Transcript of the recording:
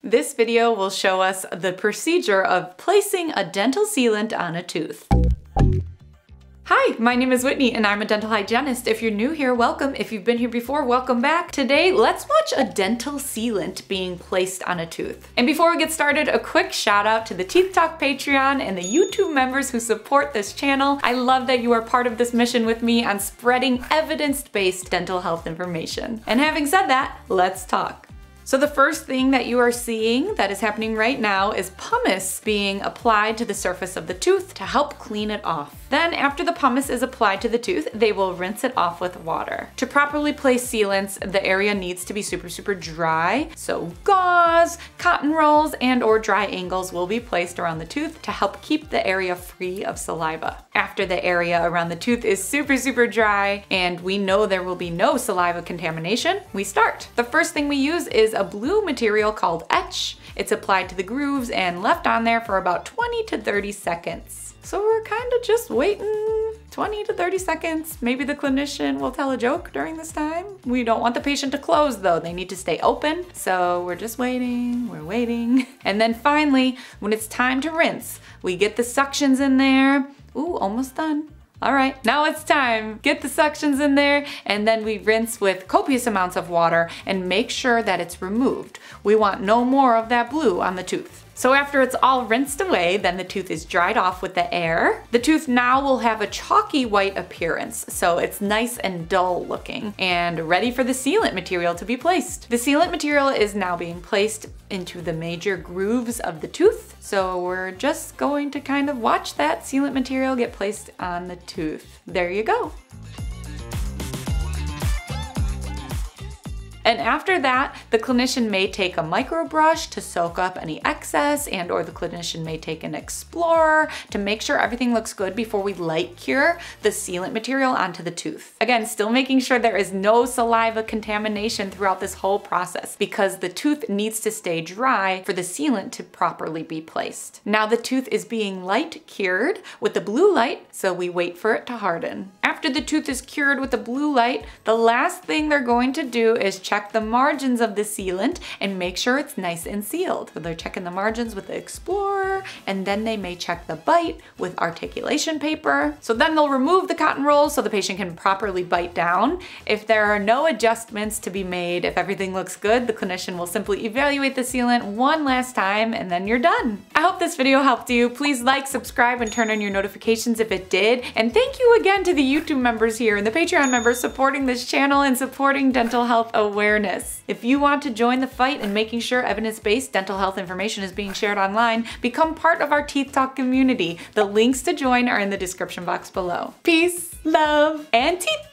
This video will show us the procedure of placing a dental sealant on a tooth. Hi, my name is Whitney and I'm a dental hygienist. If you're new here, welcome. If you've been here before, welcome back. Today, let's watch a dental sealant being placed on a tooth. And before we get started, a quick shout out to the Teeth Talk Patreon and the YouTube members who support this channel. I love that you are part of this mission with me on spreading evidence-based dental health information. And having said that, let's talk. So the first thing that you are seeing that is happening right now is pumice being applied to the surface of the tooth to help clean it off. Then after the pumice is applied to the tooth, they will rinse it off with water. To properly place sealants, the area needs to be super dry. So gauze, cotton rolls, and or dry angles will be placed around the tooth to help keep the area free of saliva. After the area around the tooth is super dry and we know there will be no saliva contamination, we start. The first thing we use is a blue material called etch. It's applied to the grooves and left on there for about 20 to 30 seconds. So we're kind of just waiting 20 to 30 seconds. Maybe the clinician will tell a joke during this time. We don't want the patient to close though. They need to stay open. So we're just waiting, we're waiting. And then finally, when it's time to rinse, we get the suctions in there. Ooh, almost done. All right, now it's time. Get the suctions in there and then we rinse with copious amounts of water and make sure that it's removed. We want no more of that blue on the tooth. So after it's all rinsed away, then the tooth is dried off with the air. The tooth now will have a chalky white appearance, so it's nice and dull looking and ready for the sealant material to be placed. The sealant material is now being placed into the major grooves of the tooth. So we're just going to kind of watch that sealant material get placed on the tooth. There you go. And after that, the clinician may take a micro brush to soak up any excess and or the clinician may take an explorer to make sure everything looks good before we light cure the sealant material onto the tooth. Again, still making sure there is no saliva contamination throughout this whole process because the tooth needs to stay dry for the sealant to properly be placed. Now the tooth is being light cured with the blue light, so we wait for it to harden. After the tooth is cured with the blue light, the last thing they're going to do is check the margins of the sealant and make sure it's nice and sealed. So they're checking the margins with the explorer and then they may check the bite with articulation paper. So then they'll remove the cotton roll so the patient can properly bite down. If there are no adjustments to be made, if everything looks good, the clinician will simply evaluate the sealant one last time and then you're done. I hope this video helped you. Please like, subscribe, and turn on your notifications if it did. And thank you again to the YouTube members here and the Patreon members supporting this channel and supporting dental health awareness. If you want to join the fight in making sure evidence-based dental health information is being shared online, become part of our Teeth Talk community. The links to join are in the description box below. Peace, love, and teeth